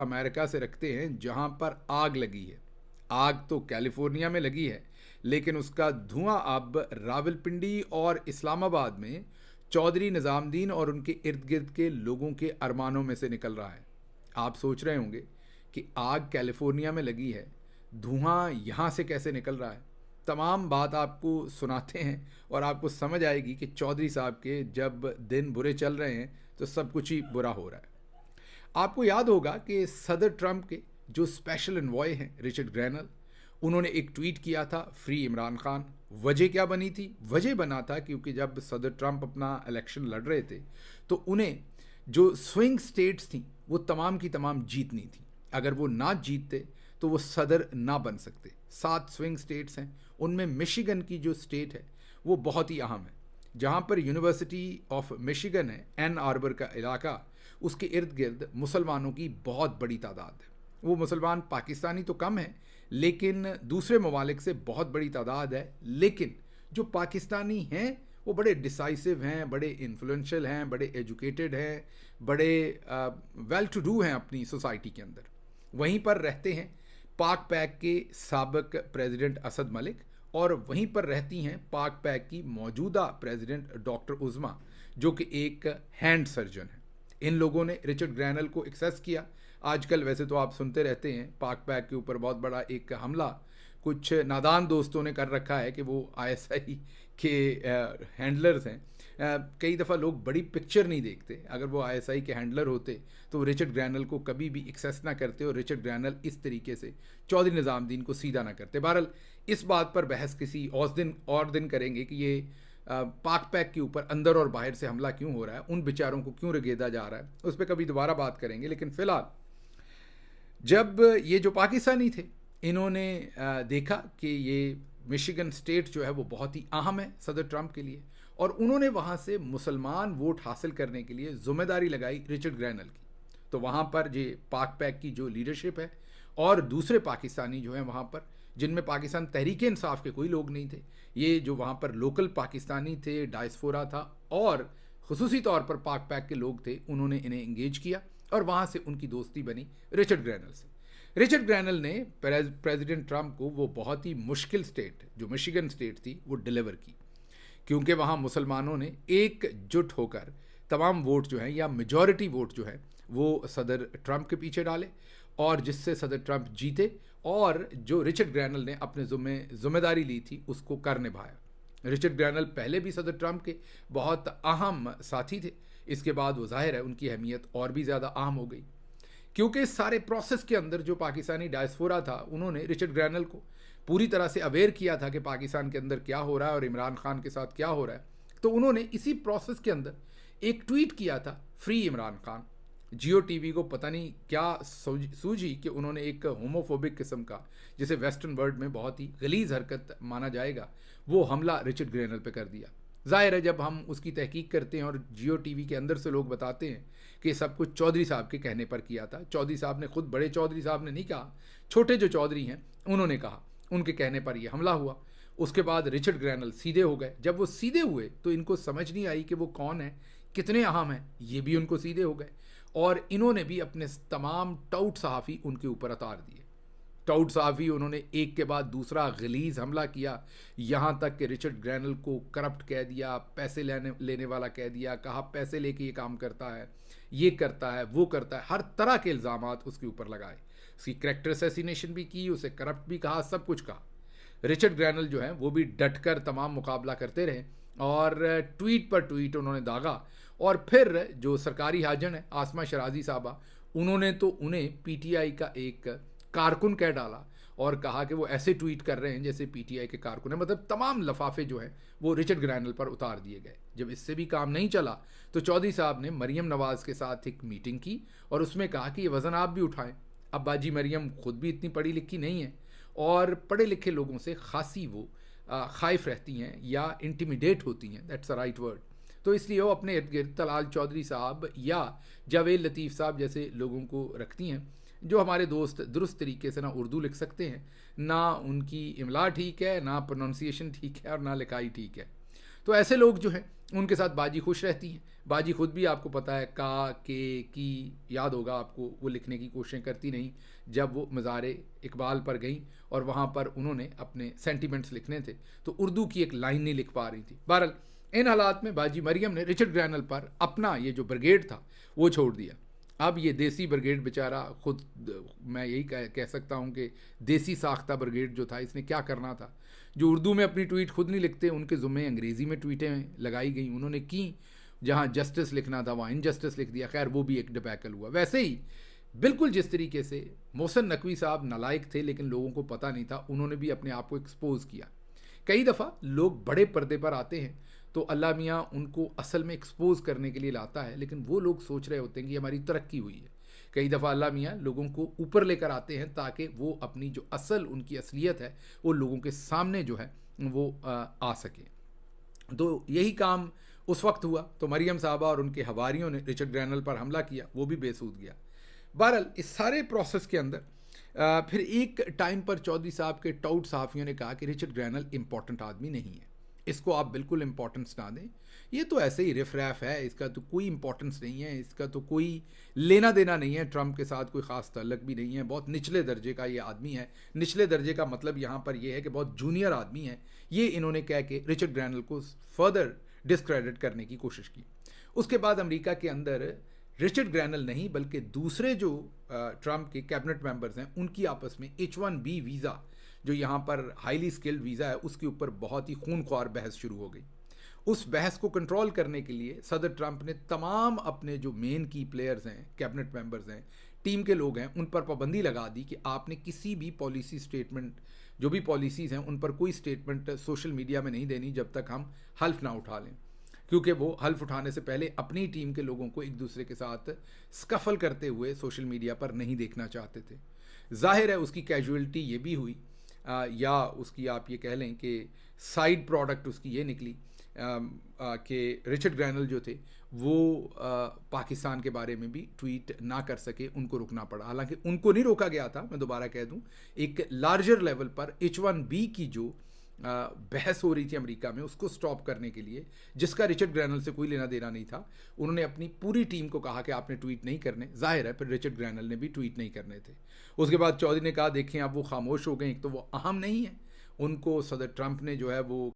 America से रखते हैं जहां पर आग लगी है। आग तो कैलिफोर्निया में लगी है, लेकिन उसका धुआं अब रावलपिंडी और इस्लामाबाद में चौधरी निज़ामुद्दीन और उनके इर्द गिर्द के लोगों के अरमानों में से निकल रहा है। आप सोच रहे होंगे कि आग कैलिफोर्निया में लगी है, धुआं यहाँ से कैसे निकल रहा है। तमाम बात आपको सुनाते हैं और आपको समझ आएगी कि चौधरी साहब के जब दिन बुरे चल रहे हैं तो सब कुछ ही बुरा हो रहा है। आपको याद होगा कि सदर ट्रंप के जो स्पेशल एनवॉय हैं रिचर्ड ग्रैनल, उन्होंने एक ट्वीट किया था, फ्री इमरान खान। वजह क्या बनी थी? वजह बना था क्योंकि जब सदर ट्रंप अपना इलेक्शन लड़ रहे थे तो उन्हें जो स्विंग स्टेट्स थी वो तमाम की तमाम जीतनी थी। अगर वो ना जीतते तो वो सदर ना बन सकते। 7 स्विंग स्टेट्स हैं, उनमें मिशिगन की जो स्टेट है वो बहुत ही अहम है। जहाँ पर यूनिवर्सिटी ऑफ मिशिगन है, एन आर्बर का इलाका, उसके इर्द गिर्द मुसलमानों की बहुत बड़ी तादाद है। वो मुसलमान पाकिस्तानी तो कम है, लेकिन दूसरे ममालिक से बहुत बड़ी तादाद है। लेकिन जो पाकिस्तानी हैं वो बड़े डिसाइसिव हैं, बड़े इन्फ्लुएंशियल हैं, बड़े एजुकेटेड हैं, बड़े वेल टू डू हैं अपनी सोसाइटी के अंदर। वहीं पर रहते हैं पाक पैक के साबिक प्रेसिडेंट असद मलिक, और वहीं पर रहती हैं पाक पैक की मौजूदा प्रेसिडेंट डॉक्टर उज़मा, जो कि एक हैंड सर्जन है। इन लोगों ने रिचर्ड ग्रैनल को एक्सेस किया। आजकल वैसे तो आप सुनते रहते हैं पाक पैक के ऊपर बहुत बड़ा एक हमला कुछ नादान दोस्तों ने कर रखा है कि वो आईएसआई के हैंडलर्स हैं। कई दफ़ा लोग बड़ी पिक्चर नहीं देखते। अगर वो आईएसआई के हैंडलर होते तो रिचर्ड ग्रैनल को कभी भी एक्सेस ना करते और रिचर्ड ग्रैनल इस तरीके से चौधरी निज़ामुद्दीन को सीधा ना करते। बहरहाल इस बात पर बहस किसी और दिन करेंगे कि ये पाक पैक के ऊपर अंदर और बाहर से हमला क्यों हो रहा है, उन बेचारों को क्यों रगेदा जा रहा है, उस पर कभी दोबारा बात करेंगे। लेकिन फ़िलहाल जब ये जो पाकिस्तानी थे, इन्होंने देखा कि ये मिशिगन स्टेट जो है वो बहुत ही अहम है सदर ट्रंप के लिए, और उन्होंने वहाँ से मुसलमान वोट हासिल करने के लिए जिम्मेदारी लगाई रिचर्ड ग्रैनल की। तो वहाँ पर ये पाक पैक की जो लीडरशिप है और दूसरे पाकिस्तानी जो हैं वहाँ पर, जिनमें पाकिस्तान तहरीक इंसाफ के कोई लोग नहीं थे, ये जो वहाँ पर लोकल पाकिस्तानी थे, डायस्पोरा था, और खुसूसी तौर पर पाक पैक के लोग थे, उन्होंने इन्हें इंगेज किया और वहाँ से उनकी दोस्ती बनी रिचर्ड ग्रैनल से। रिचर्ड ग्रैनल ने प्रेसिडेंट ट्रंप को वो बहुत ही मुश्किल स्टेट जो मिशिगन स्टेट थी वो डिलीवर की, क्योंकि वहाँ मुसलमानों ने एकजुट होकर तमाम वोट जो हैं या मेजॉरिटी वोट जो है वो सदर ट्रंप के पीछे डाले, और जिससे सदर ट्रंप जीते और जो रिचर्ड ग्रैनल ने अपने जिम्मेदारी ली थी उसको कर निभाया। रिचर्ड ग्रैनल पहले भी सदर ट्रंप के बहुत अहम साथी थे। इसके बाद वो जाहिर है उनकी अहमियत और भी ज़्यादा अहम हो गई, क्योंकि इस सारे प्रोसेस के अंदर जो पाकिस्तानी डायस्पोरा था उन्होंने रिचर्ड ग्रैनल को पूरी तरह से अवेयर किया था कि पाकिस्तान के अंदर क्या हो रहा है और इमरान खान के साथ क्या हो रहा है। तो उन्होंने इसी प्रोसेस के अंदर एक ट्वीट किया था, फ्री इमरान खान। जियो टीवी को पता नहीं क्या सूझी कि उन्होंने एक होमोफोबिक किस्म का, जिसे वेस्टर्न वर्ल्ड में बहुत ही गलीज हरकत माना जाएगा, वो हमला रिचर्ड ग्रैनल पे कर दिया। जाहिर है जब हम उसकी तहकीक करते हैं और जियो टीवी के अंदर से लोग बताते हैं कि सब कुछ चौधरी साहब के कहने पर किया था। चौधरी साहब ने खुद, बड़े चौधरी साहब ने नहीं कहा, छोटे जो चौधरी हैं उन्होंने कहा, उनके कहने पर यह हमला हुआ। उसके बाद रिचर्ड ग्रैनल सीधे हो गए। जब वो सीधे हुए तो इनको समझ नहीं आई कि वो कौन है, कितने अहम हैं, ये भी उनको सीधे हो गए, और इन्होंने भी अपने तमाम टाउट सहाफ़ी उनके ऊपर उतार दिए। टाउट सहाफ़ी उन्होंने एक के बाद दूसरा गलीज हमला किया, यहाँ तक कि रिचर्ड ग्रैनल को करप्ट कह दिया, पैसे लेने वाला कह दिया, कहा पैसे लेके ये काम करता है, ये करता है, वो करता है, हर तरह के इल्ज़ामात उसके ऊपर लगाए। उसकी कैरेक्टर असैसिनेशन भी की, उसे करप्ट भी कहा, सब कुछ कहा। रिचर्ड ग्रैनल जो है वो भी डटकर तमाम मुकाबला करते रहे और ट्वीट पर ट्वीट उन्होंने दागा। और फिर जो सरकारी हाजन है आसमा शराजी साहबा, उन्होंने तो उन्हें पीटीआई का एक कारकुन कह डाला और कहा कि वो ऐसे ट्वीट कर रहे हैं जैसे पीटीआई के कारकुन है। मतलब तमाम लफाफे जो हैं वो रिचर्ड ग्रैनल पर उतार दिए गए। जब इससे भी काम नहीं चला तो चौधरी साहब ने मरियम नवाज़ के साथ एक मीटिंग की और उसमें कहा कि ये वज़न आप भी उठाएं। अब बाजी मरियम खुद भी इतनी पढ़ी लिखी नहीं है और पढ़े लिखे लोगों से खासी वो खाइफ रहती हैं या इंटिमिडेट होती हैं, दैट्स अ राइट वर्ड। तो इसलिए वो अपने इर्द गिर्द तलाल चौधरी साहब या जावेद लतीफ़ साहब जैसे लोगों को रखती हैं, जो हमारे दोस्त दुरुस्त तरीके से ना उर्दू लिख सकते हैं, ना उनकी इमला ठीक है, ना प्रोनाउंसिएशन ठीक है और ना लिखाई ठीक है। तो ऐसे लोग जो हैं उनके साथ बाजी खुश रहती है। बाजी खुद भी आपको पता है का, के, की, याद होगा आपको, वो लिखने की कोशिशें करती नहीं जब वो मज़ारे इकबाल पर गई और वहाँ पर उन्होंने अपने सेंटिमेंट्स लिखने थे तो उर्दू की एक लाइन नहीं लिख पा रही थी। बहरहाल इन हालात में बाजी मरियम ने रिचर्ड ग्रैनल पर अपना ये जो ब्रिगेड था वो छोड़ दिया। अब ये देसी ब्रिगेड बेचारा खुद, मैं यही कह सकता हूँ कि देसी साख्ता ब्रिगेड जो था, इसने क्या करना था। जो उर्दू में अपनी ट्वीट खुद नहीं लिखते, उनके ज़ुम्मे अंग्रेज़ी में ट्वीटें लगाई गई, उन्होंने की। जहाँ जस्टिस लिखना था वहाँ इनजस्टिस लिख दिया। खैर वो भी एक डिबैकल हुआ। वैसे ही बिल्कुल जिस तरीके से मोहसिन नकवी साहब नालायक थे लेकिन लोगों को पता नहीं था, उन्होंने भी अपने आप को एक्सपोज किया। कई दफ़ा लोग बड़े पर्दे पर आते हैं तो अल्लाह मियाँ उनको असल में एक्सपोज करने के लिए लाता है, लेकिन वो लोग सोच रहे होते हैं कि हमारी तरक्की हुई है। कई दफ़ा अल्लाह मियाँ लोगों को ऊपर लेकर आते हैं ताकि वो अपनी जो असल उनकी असलियत है वो लोगों के सामने जो है वो आ सके। तो यही काम उस वक्त हुआ तो मरियम साहबा और उनके हवारियों ने रिचर्ड ग्रैनल पर हमला किया, वो भी बेसूद गया। बहरहाल इस सारे प्रोसेस के अंदर फिर एक टाइम पर चौधरी साहब के टाउट सहाफ़ियों ने कहा कि रिचर्ड ग्रैनल इम्पॉर्टेंट आदमी नहीं है, इसको आप बिल्कुल इम्पोर्टेंस ना दें, ये तो ऐसे ही रिफ रैफ है, इसका तो कोई इम्पोर्टेंस नहीं है, इसका तो कोई लेना देना नहीं है, ट्रंप के साथ कोई ख़ास तल्लक भी नहीं है, बहुत निचले दर्जे का ये आदमी है। निचले दर्जे का मतलब यहाँ पर यह है कि बहुत जूनियर आदमी है। ये इन्होंने कह के रिचर्ड ग्रैनल को फर्दर डिस्क्रेडिट करने की कोशिश की। उसके बाद अमेरिका के अंदर रिचर्ड ग्रैनल नहीं बल्कि दूसरे जो ट्रंप के कैबिनेट मेंबर्स हैं उनकी आपस में H1B वीज़ा, जो यहाँ पर हाईली स्किल्ड वीज़ा है, उसके ऊपर बहुत ही खूनख्वार बहस शुरू हो गई। उस बहस को कंट्रोल करने के लिए सदर ट्रंप ने तमाम अपने जो मेन की प्लेयर्स हैं, कैबिनेट मेंबर्स हैं, टीम के लोग हैं, उन पर पाबंदी लगा दी कि आपने किसी भी पॉलिसी स्टेटमेंट, जो भी पॉलिसीज़ हैं उन पर कोई स्टेटमेंट सोशल मीडिया में नहीं देनी जब तक हम हल्फ ना उठा लें, क्योंकि वो हल्फ उठाने से पहले अपनी टीम के लोगों को एक दूसरे के साथ स्कफल करते हुए सोशल मीडिया पर नहीं देखना चाहते थे। जाहिर है उसकी कैजुअलिटी ये भी हुई, या उसकी आप ये कह लें कि साइड प्रोडक्ट उसकी ये निकली कि रिचर्ड ग्रैनल जो थे वो पाकिस्तान के बारे में भी ट्वीट ना कर सके, उनको रुकना पड़ा। हालांकि उनको नहीं रोका गया था, मैं दोबारा कह दूं, एक लार्जर लेवल पर H1B की जो बहस हो रही थी अमेरिका में, उसको स्टॉप करने के लिए, जिसका रिचर्ड ग्रैनल से कोई लेना देना नहीं था, उन्होंने अपनी पूरी टीम को कहा कि आपने ट्वीट नहीं करने। जाहिर है फिर रिचर्ड ग्रैनल ने भी ट्वीट नहीं करने थे। उसके बाद चौधरी ने कहा देखें अब वो खामोश हो गए, एक तो वो अहम नहीं है, उनको सदर ट्रंप ने जो है वो